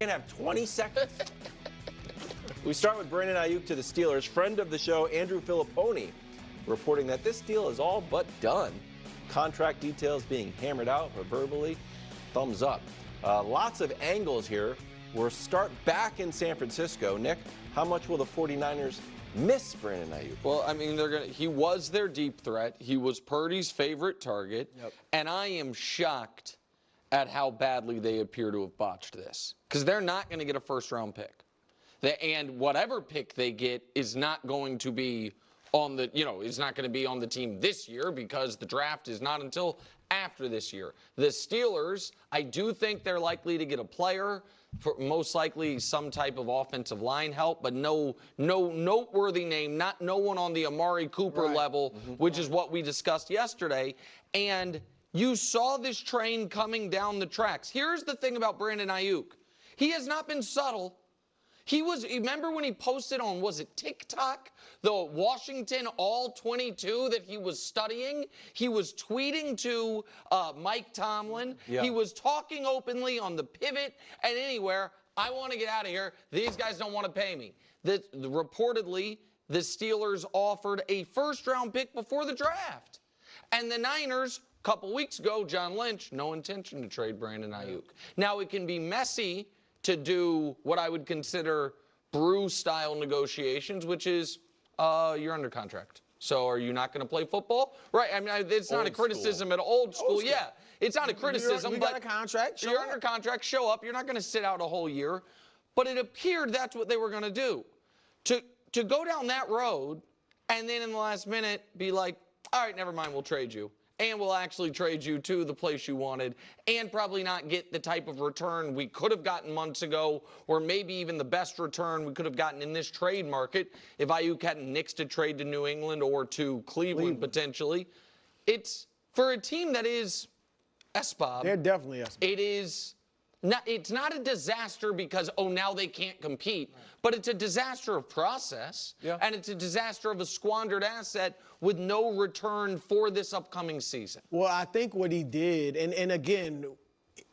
can have 20 seconds. We start with Brandon Aiyuk to the Steelers. Friend of the show, Andrew Filipponi, reporting that this deal is all but done. Contract details being hammered out verbally. Thumbs up. Lots of angles here. We'll start back in San Francisco. Nick, how much will the 49ers miss Brandon Aiyuk? Well, I mean, he was their deep threat. He was Purdy's favorite target. Yep. And I am shocked at how badly they appear to have botched this. Because they're not going to get a first-round pick. And whatever pick they get is not going to be on the, is not going to be on the team this year because the draft is not until after this year. The Steelers, I do think they're likely to get a player, for most likely some type of offensive line help, but no noteworthy name, no one on the Amari Cooper level, which is what we discussed yesterday. And you saw this train coming down the tracks. Here's the thing about Brandon Aiyuk. He has not been subtle. Remember when he posted on, was it TikTok, the Washington All-22 that he was studying? He was tweeting to Mike Tomlin. Yeah. He was talking openly on the pivot and anywhere. I want to get out of here. These guys don't want to pay me. Reportedly, the Steelers offered a first-round pick before the draft. And the Niners, a couple weeks ago, John Lynch, no intention to trade Brandon Aiyuk. Now, it can be messy to do what I would consider brew-style negotiations, which is you're under contract. So are you not going to play football? Right. I mean, it's not a criticism at old school. Yeah, it's not a criticism. You got a contract. You're under contract. Show up. You're not going to sit out a whole year. But it appeared that's what they were going to do. To go down that road and then in the last minute be like, all right, never mind, we'll trade you. And we'll actually trade you to the place you wanted and probably not get the type of return we could have gotten months ago or maybe even the best return we could have gotten in this trade market if Aiyuk hadn't nixed a trade to New England or to Cleveland potentially. It's for a team that is SBOB. They're definitely SBOB. It's not a disaster because, now they can't compete, but it's a disaster of process, and it's a disaster of a squandered asset with no return for this upcoming season. Well, I think what he did, and again,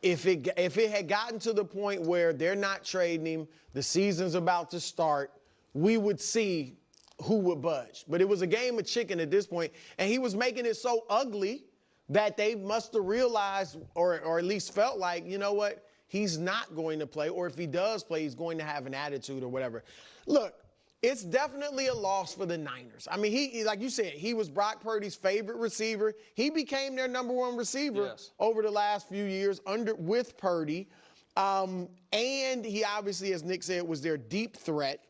if it had gotten to the point where they're not trading him, the season's about to start, we would see who would budge. But it was a game of chicken at this point, and he was making it so ugly that they must have realized or at least felt like, you know what, he's not going to play, or if he does play, he's going to have an attitude or whatever. Look, it's definitely a loss for the Niners. I mean, he like you said, he was Brock Purdy's favorite receiver. He became their #1 receiver over the last few years with Purdy. And he obviously, as Nick said, was their deep threat.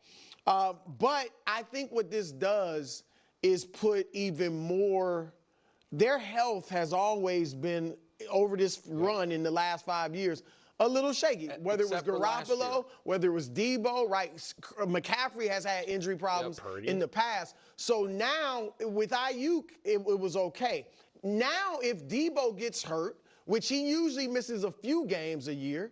But I think what this does is put even more – their health has always been, over this run in the last 5 years, a little shaky, whether it was Garoppolo, whether it was Debo, right? McCaffrey has had injury problems in the past. So now with Aiyuk, it was okay. Now if Debo gets hurt, which he usually misses a few games a year,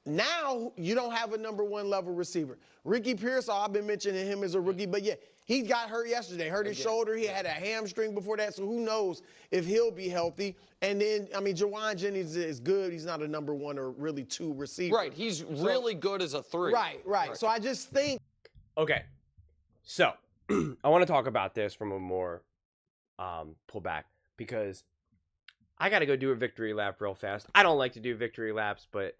now you don't have a #1 level receiver. Ricky Pearsall, I've been mentioning him as a rookie, but yeah, he got hurt yesterday, hurt his shoulder. He had a hamstring before that, so who knows if he'll be healthy. And then, I mean, Jawan Jennings is good. He's not a #1 or really 2 receiver. Right, he's really good as a 3. Right. So I just think. Okay, so I want to talk about this from a more pullback because I got to go do a victory lap real fast. I don't like to do victory laps, but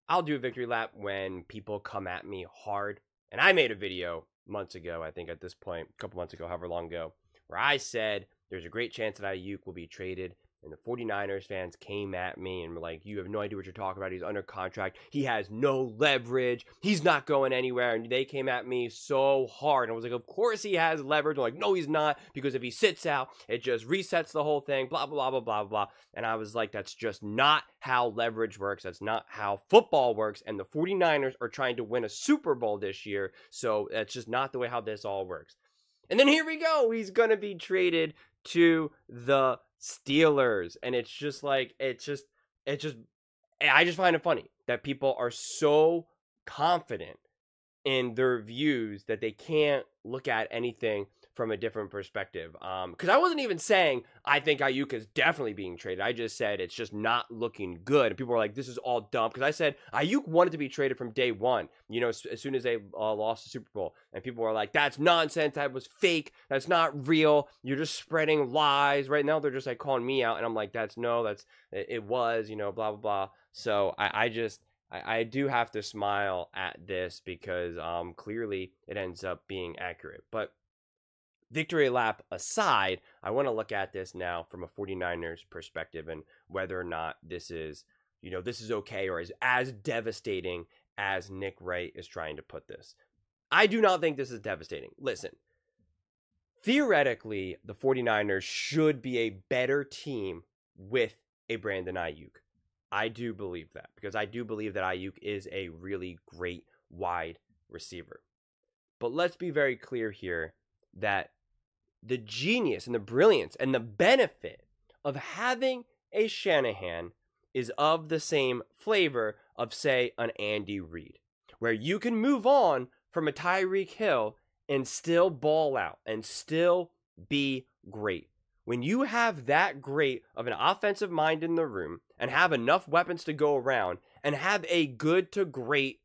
I'll do a victory lap when people come at me hard. And I made a video months ago, I think at this point, a couple months ago, however long ago, where I said there's a great chance that Aiyuk will be traded. And the 49ers fans came at me and were like, you have no idea what you're talking about. He's under contract. He has no leverage. He's not going anywhere. And they came at me so hard. And I was like, of course he has leverage. I'm like, no, he's not. Because if he sits out, it just resets the whole thing, blah, blah, blah, blah, blah, blah. And I was like, that's just not how leverage works. That's not how football works. And the 49ers are trying to win a Super Bowl this year. So that's just not the way how this all works. And then here we go. He's going to be traded to the Steelers. And it's just like, I just find it funny that people are so confident in their views that they can't look at anything from a different perspective. Because I wasn't even saying I think Aiyuk is definitely being traded. I just said it's just not looking good. And people were like, this is all dumb. Because I said Aiyuk wanted to be traded from day one, you know, as soon as they lost the Super Bowl. And people were like, that's nonsense. That was fake. That's not real. You're just spreading lies. Right now, they're just like calling me out. And I'm like, it was, you know, blah, blah, blah. So I do have to smile at this because clearly it ends up being accurate. But victory lap aside, I want to look at this now from a 49ers perspective and whether or not this is, you know, this is okay or is as devastating as Nick Wright is trying to put this. I do not think this is devastating. Listen, theoretically, the 49ers should be a better team with a Brandon Aiyuk. I do believe that because I do believe that Aiyuk is a really great wide receiver. But let's be very clear here that the genius and the brilliance and the benefit of having a Shanahan is of the same flavor of, say, an Andy Reid, where you can move on from a Tyreek Hill and still ball out and still be great. When you have that great of an offensive mind in the room and have enough weapons to go around and have a good to great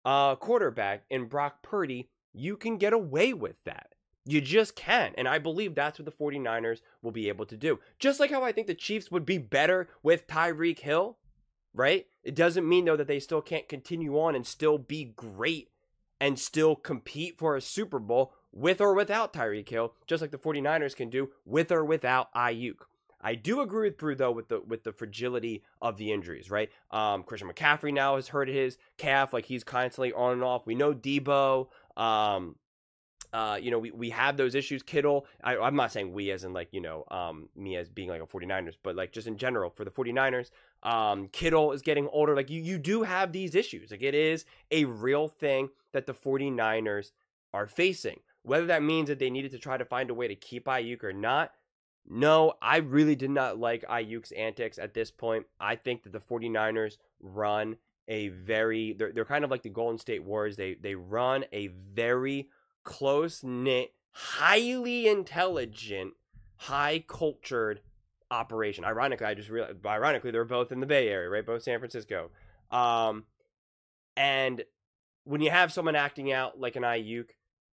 quarterback in Brock Purdy, you can get away with that. You just can. And I believe that's what the 49ers will be able to do. Just like how I think the Chiefs would be better with Tyreek Hill, right? It doesn't mean, though, that they still can't continue on and still be great and still compete for a Super Bowl with or without Tyreek Hill, just like the 49ers can do with or without Aiyuk. I do agree with Brew, though, with the fragility of the injuries, right? Christian McCaffrey now has hurt his calf, like he's constantly on and off. We know Debo. You know, we have those issues. Kittle, I'm not saying we as in like, you know, me as being like a 49ers, but like just in general for the 49ers, Kittle is getting older. Like you do have these issues. Like it is a real thing that the 49ers are facing. Whether that means that they needed to try to find a way to keep Aiyuk or not, no, I really did not like Aiyuk's antics at this point. I think that the 49ers run a very, they're kind of like the Golden State Warriors. They run a very close-knit, highly intelligent, high-cultured operation. Ironically, I just realized, they're both in the Bay Area, right? Both San Francisco. And when you have someone acting out like an Aiyuk,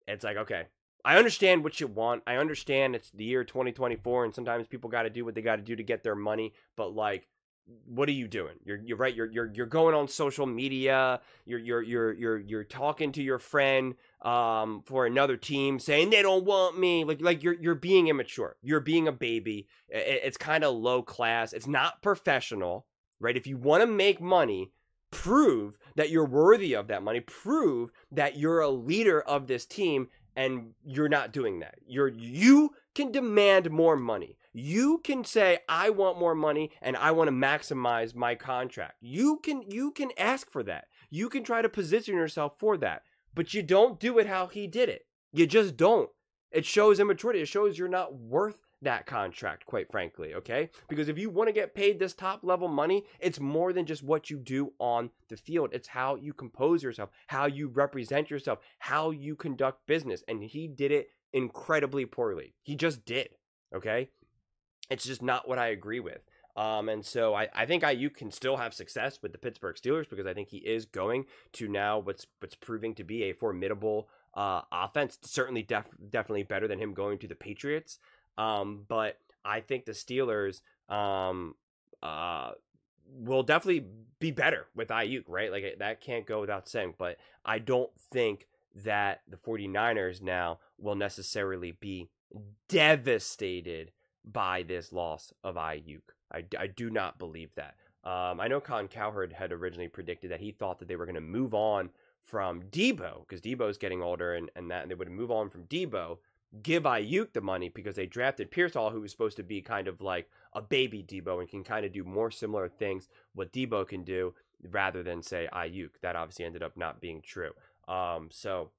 it's like, okay, I understand what you want. I understand it's the year 2024, and sometimes people got to do what they got to do to get their money. But like, what are you doing? You're right. You're going on social media. You're talking to your friend for another team, saying they don't want me. Like you're being immature. You're being a baby. It's kind of low class. It's not professional, right? If you want to make money, prove that you're worthy of that money. Prove that you're a leader of this team, and you're not doing that. You can demand more money. You can say, I want more money and I want to maximize my contract. You can ask for that. You can try to position yourself for that. But you don't do it how he did it. You just don't. It shows immaturity. It shows you're not worth that contract, quite frankly, okay? Because if you want to get paid this top level money, it's more than just what you do on the field. It's how you compose yourself, how you represent yourself, how you conduct business. And he did it incredibly poorly. He just did, okay? It's just not what I agree with. And so I think Aiyuk can still have success with the Pittsburgh Steelers because I think he is going to now what's proving to be a formidable offense. Certainly definitely better than him going to the Patriots. But I think the Steelers will definitely be better with Aiyuk, right? Like that can't go without saying. But I don't think that the 49ers now will necessarily be devastated by this loss of Aiyuk. I do not believe that. I know Colin Cowherd had originally predicted that he thought that they were going to move on from Debo because Debo's getting older and they would move on from Debo, give Aiyuk the money because they drafted Pearsall, who was supposed to be kind of like a baby Debo and can kind of do more similar things what Debo can do rather than say Aiyuk. That obviously ended up not being true. So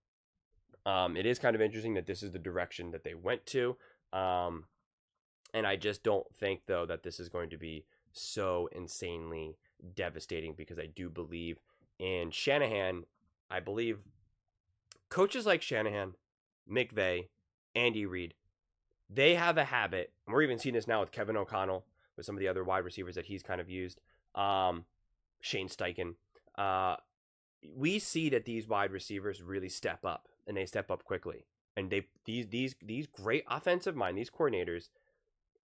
it is kind of interesting that this is the direction that they went to. And I just don't think, though, that this is going to be so insanely devastating because I do believe in Shanahan. I believe coaches like Shanahan, McVay, Andy Reid, they have a habit, and we're even seeing this now with Kevin O'Connell, with some of the other wide receivers that he's kind of used, Shane Steichen. We see that these wide receivers really step up, and they step up quickly. And these great offensive mind, these coordinators,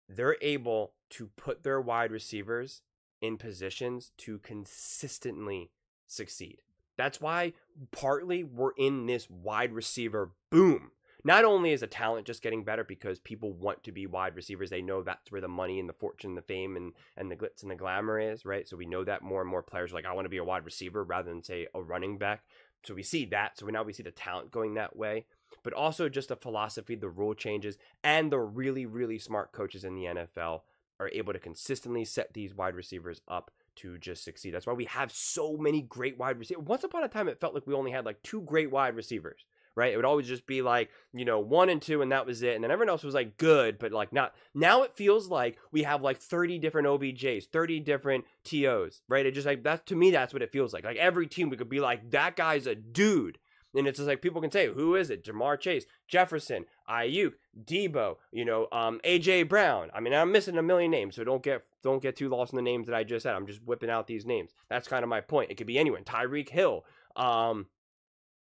they're able to put their wide receivers in positions to consistently succeed. That's why partly we're in this wide receiver boom. Not only is the talent just getting better because people want to be wide receivers, they know that's where the money and the fortune, the fame, and the glitz and the glamour is, right? So we know that more and more players are like, I want to be a wide receiver rather than, say, a running back. So we see that. So now we see the talent going that way. But also just the philosophy, the rule changes, and the really, really smart coaches in the NFL are able to consistently set these wide receivers up to just succeed. That's why we have so many great wide receivers. Once upon a time, it felt like we only had like 2 great wide receivers, right? It would always just be like, 1 and 2, and that was it. And then everyone else was like good, but like not. Now it feels like we have like 30 different OBJs, 30 different TOs, right? It just like, that to me, that's what it feels like. Like every team, we could be like, that guy's a dude. And it's just like people can say, who is it? Jamar Chase, Jefferson, Aiyuk, Debo, AJ Brown. I mean, I'm missing a million names, so don't get too lost in the names that I just said. I'm just whipping out these names. That's kind of my point. It could be anyone. Tyreek Hill.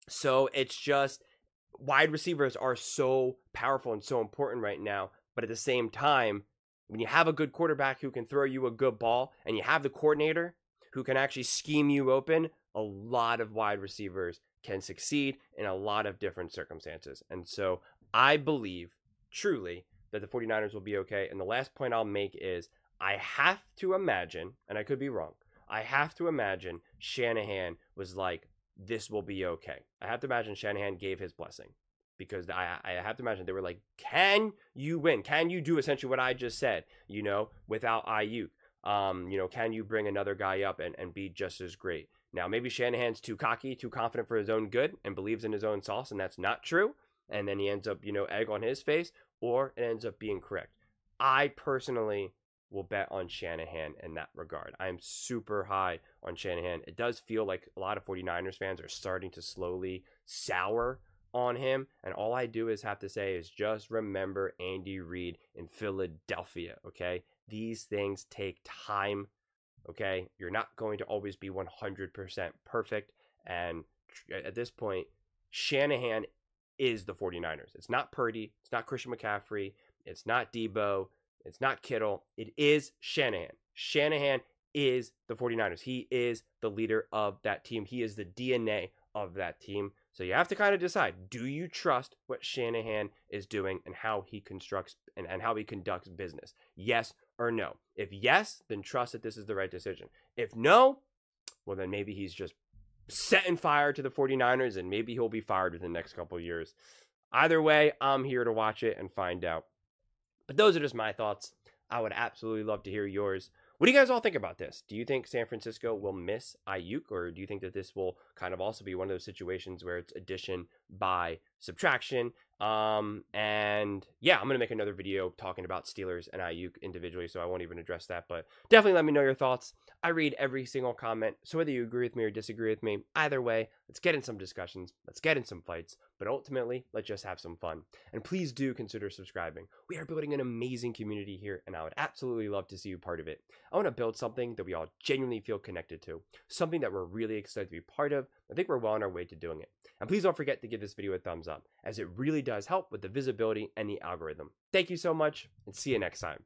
So it's just wide receivers are so powerful and so important right now. But at the same time, when you have a good quarterback who can throw you a good ball, and you have the coordinator who can actually scheme you open, a lot of wide receivers can succeed in a lot of different circumstances. And so I believe truly that the 49ers will be okay. And the last point I'll make is I have to imagine, and I could be wrong, I have to imagine Shanahan was like, this will be okay. I have to imagine Shanahan gave his blessing, because I have to imagine they were like, can you win? Can you do essentially what I just said, without Aiyuk? Can you bring another guy up and be just as great? Now, maybe Shanahan's too cocky, too confident for his own good and believes in his own sauce, and that's not true. And then he ends up, egg on his face, or it ends up being correct. I personally will bet on Shanahan in that regard. I am super high on Shanahan. It does feel like a lot of 49ers fans are starting to slowly sour on him. And all I do is have to say is just remember Andy Reid in Philadelphia, okay? These things take time. Okay, you're not going to always be 100% perfect. And at this point, Shanahan is the 49ers. It's not Purdy. It's not Christian McCaffrey. It's not Debo. It's not Kittle. It is Shanahan. Shanahan is the 49ers. He is the leader of that team. He is the DNA of that team. So you have to kind of decide, do you trust what Shanahan is doing and how he constructs and how he conducts business? Yes or no? If yes, then trust that this is the right decision. If no, well, then maybe he's just setting fire to the 49ers, and maybe he'll be fired within the next couple of years. Either way, I'm here to watch it and find out. But those are just my thoughts. I would absolutely love to hear yours. What do you guys all think about this? Do you think San Francisco will miss Aiyuk, or do you think that this will kind of also be one of those situations where it's addition by subtraction? And yeah, I'm going to make another video talking about Steelers and Aiyuk individually, so I won't even address that, but definitely let me know your thoughts. I read every single comment, so whether you agree with me or disagree with me, either way, let's get in some discussions, let's get in some fights, but ultimately, let's just have some fun. And please do consider subscribing. We are building an amazing community here, and I would absolutely love to see you part of it. I want to build something that we all genuinely feel connected to, something that we're really excited to be part of. I think we're well on our way to doing it. And please don't forget to give this video a thumbs up, as it really does help with the visibility and the algorithm. Thank you so much, and see you next time.